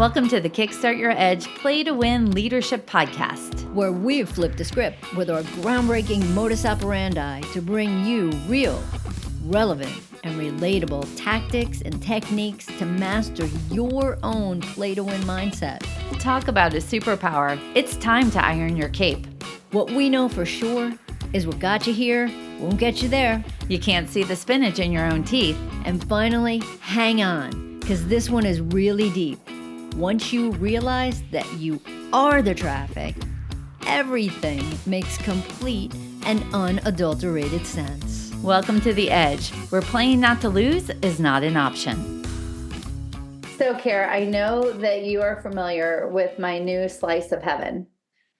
Welcome to the Kickstart Your Edge Play to Win Leadership Podcast, where we've flipped the script with our groundbreaking modus operandi to bring you real, relevant, and relatable tactics and techniques to master your own play to win mindset. Talk about a superpower. It's time to iron your cape. What we know for sure is what got you here won't get you there. You can't see the spinach in your own teeth. And finally, hang on, because this one is really deep. Once you realize that you are the traffic, everything makes complete and unadulterated sense. Welcome to The Edge, where playing not to lose is not an option. So, Kara, I know that you are familiar with my new slice of heaven.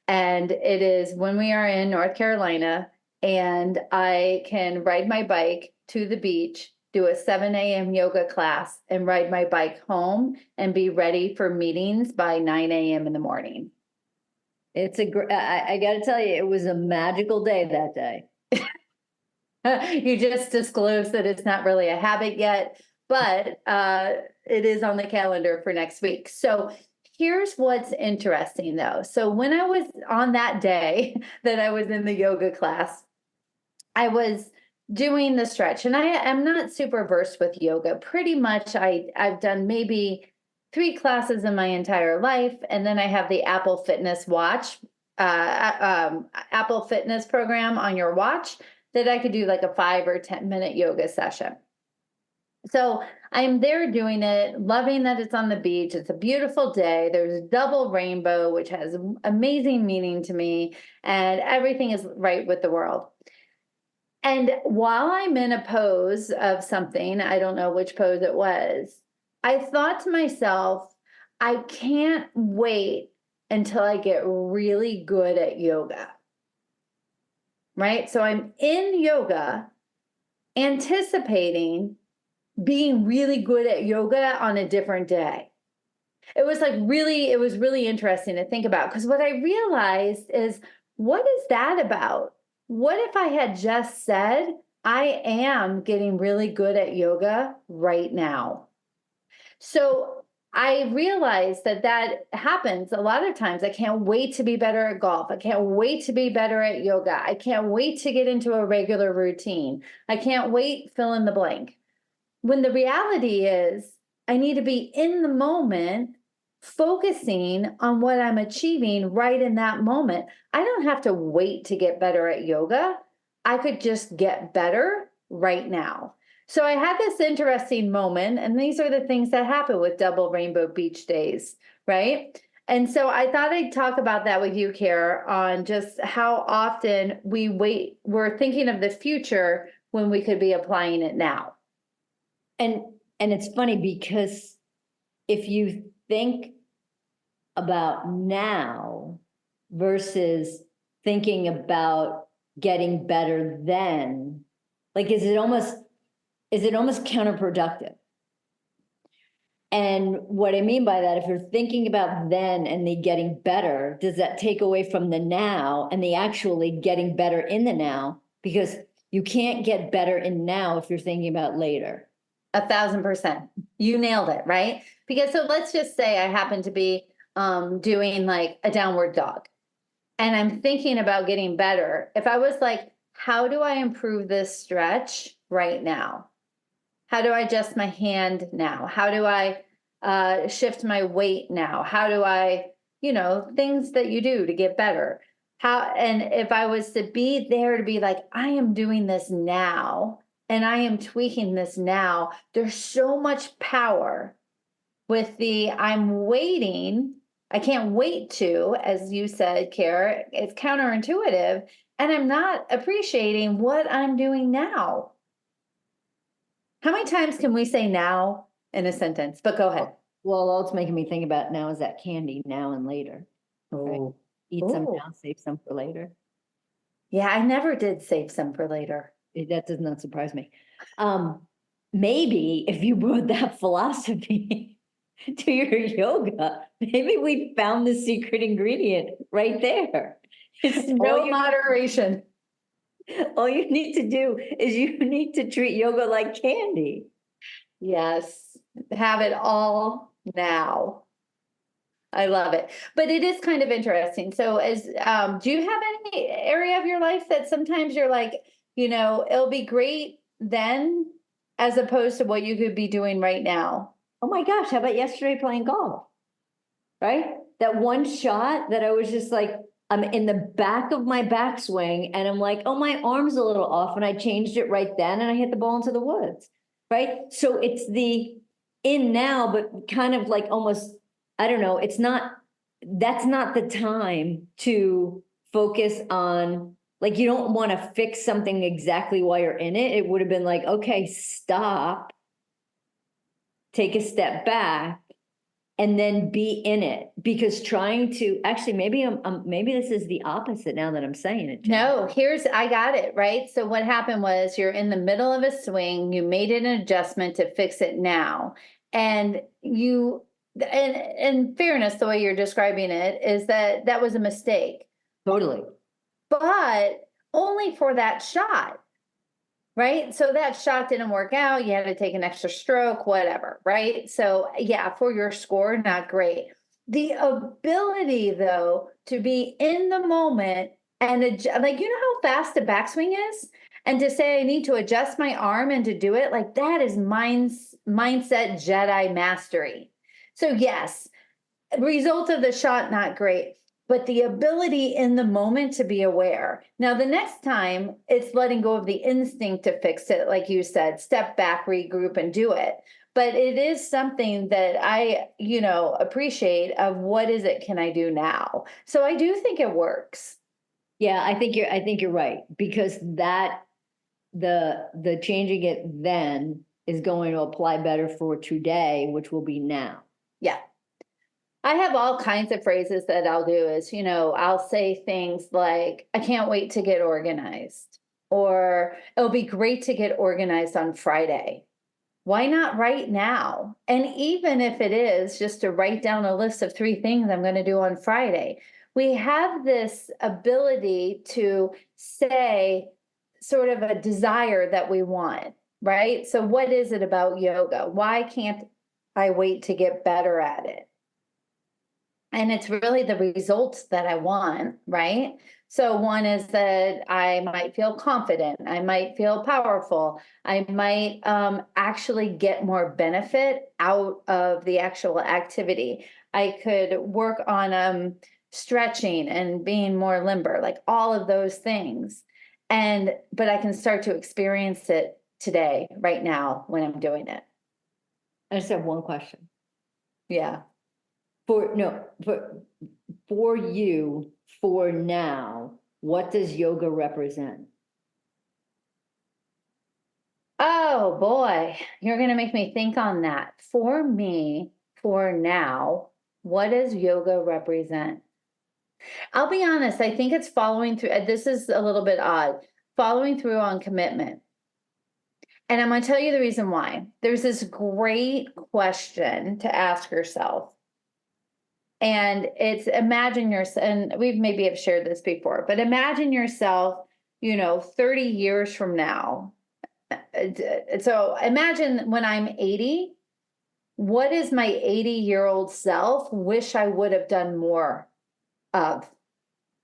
And it is when we are in North Carolina and I can ride my bike to the beach, do a 7 a.m. yoga class, and ride my bike home and be ready for meetings by 9 a.m. in the morning. I got to tell you, it was a magical day that day. You just disclosed that it's not really a habit yet, but it is on the calendar for next week. So here's what's interesting, though. So when I was on that day that I was in the yoga class, I was doing the stretch, and I am not super versed with yoga. Pretty much I've done maybe 3 classes in my entire life, and then I have the Apple Fitness watch, Apple Fitness program on your watch that I could do like a 5 or 10 minute yoga session. So I'm there doing it, loving that it's on the beach. It's a beautiful day. There's double rainbow, which has amazing meaning to me, and everything is right with the world. And while I'm in a pose of something, I don't know which pose it was, I thought to myself, I can't wait until I get really good at yoga. Right? So I'm in yoga, anticipating being really good at yoga on a different day. It was really interesting to think about, because what I realized is, what is that about? What if I had just said, I am getting really good at yoga right now? So I realized that happens a lot of times. I can't wait to be better at golf. I can't wait to be better at yoga. I can't wait to get into a regular routine. I can't wait, fill in the blank. When the reality is, I need to be in the moment, focusing on what I'm achieving right in that moment. I don't have to wait to get better at yoga. I could just get better right now. So I had this interesting moment, and these are the things that happen with double rainbow beach days, right? And so I thought I'd talk about that with you, Kara, on just how often we're thinking of the future when we could be applying it now. And it's funny, because if you think about now versus thinking about getting better then, like, is it almost counterproductive? And what I mean by that, if you're thinking about then and the getting better, does that take away from the now and the actually getting better in the now? Because you can't get better in now if you're thinking about later. 1,000%. You nailed it, right? Because so let's just say I happen to be doing like a downward dog, and I'm thinking about getting better. If I was like, how do I improve this stretch right now? How do I adjust my hand now? How do I shift my weight now? How do I, things that you do to get better? And if I was to be there to be like, I am doing this now, and I am tweaking this now, there's so much power with the I'm waiting. I can't wait to, as you said, Kara, it's counterintuitive, and I'm not appreciating what I'm doing now. How many times can we say now in a sentence? But go ahead. Well, all it's making me think about now is that candy, now and later. Right? Eat some now, save some for later. Yeah, I never did save some for later. That does not surprise me. Maybe if you brought that philosophy to your yoga, maybe we found the secret ingredient right there. It's no moderation. All you need to do is you need to treat yoga like candy. Yes. Have it all now. I love it. But it is kind of interesting. So do you have any area of your life that sometimes you're like, it'll be great then as opposed to what you could be doing right now? Oh my gosh, how about yesterday playing golf? Right? That one shot that I was just like, I'm in the back of my backswing and I'm like, oh, my arm's a little off, and I changed it right then and I hit the ball into the woods. Right? So it's the in now, but kind of like almost, I don't know, that's not the time to focus on, like, you don't want to fix something exactly while you're in it. It would have been like, okay, stop, take a step back, and then be in it. Because trying to actually, maybe maybe this is the opposite now that I'm saying it. Jen. No, I got it, right? So what happened was you're in the middle of a swing, you made an adjustment to fix it now. And in fairness, the way you're describing it is that was a mistake. Totally. But only for that shot, right? So that shot didn't work out. You had to take an extra stroke, whatever, right? So yeah, for your score, not great. The ability, though, to be in the moment and like, how fast a backswing is? And to say I need to adjust my arm and to do it, like that is mindset Jedi mastery. So yes, result of the shot, not great. But the ability in the moment to be aware. Now, the next time it's letting go of the instinct to fix it, like you said, step back, regroup, and do it. But it is something that I, appreciate of what is it can I do now? So I do think it works. Yeah, I think you're right, because that the changing it then is going to apply better for today, which will be now. Yeah. I have all kinds of phrases that I'll do is, I'll say things like, I can't wait to get organized, or it'll be great to get organized on Friday. Why not right now? And even if it is just to write down a list of 3 things I'm going to do on Friday, we have this ability to say sort of a desire that we want, right? So what is it about yoga? Why can't I wait to get better at it? And it's really the results that I want, right? So one is that I might feel confident. I might feel powerful. I might actually get more benefit out of the actual activity. I could work on stretching and being more limber, like all of those things. But I can start to experience it today, right now, when I'm doing it. I just have one question. Yeah. For you, for now, what does yoga represent? Oh boy, you're going to make me think on that. For me, for now, what does yoga represent? I'll be honest, I think it's following through. This is a little bit odd, following through on commitment. And I'm going to tell you the reason why. There's this great question to ask yourself. And it's imagine yourself, and we've maybe have shared this before, but imagine yourself, 30 years from now. So imagine when I'm 80, what is my 80-year-old self wish I would have done more of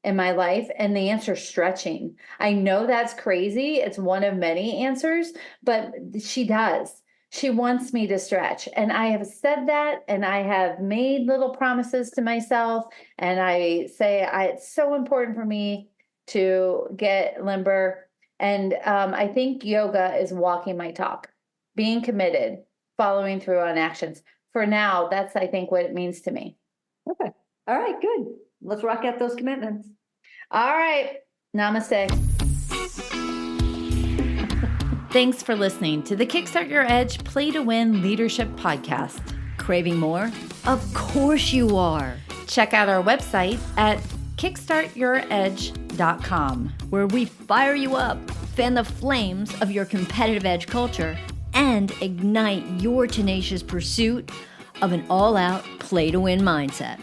in my life? And the answer is stretching. I know that's crazy. It's one of many answers, but she does. She wants me to stretch. And I have said that, and I have made little promises to myself. And I say it's so important for me to get limber. And I think yoga is walking my talk, being committed, following through on actions. For now, that's, I think, what it means to me. Okay. All right, good. Let's rock out those commitments. All right. Namaste. Thanks for listening to the Kickstart Your Edge Play to Win Leadership Podcast. Craving more? Of course you are. Check out our website at kickstartyouredge.com, where we fire you up, fan the flames of your competitive edge culture, and ignite your tenacious pursuit of an all-out play to win mindset.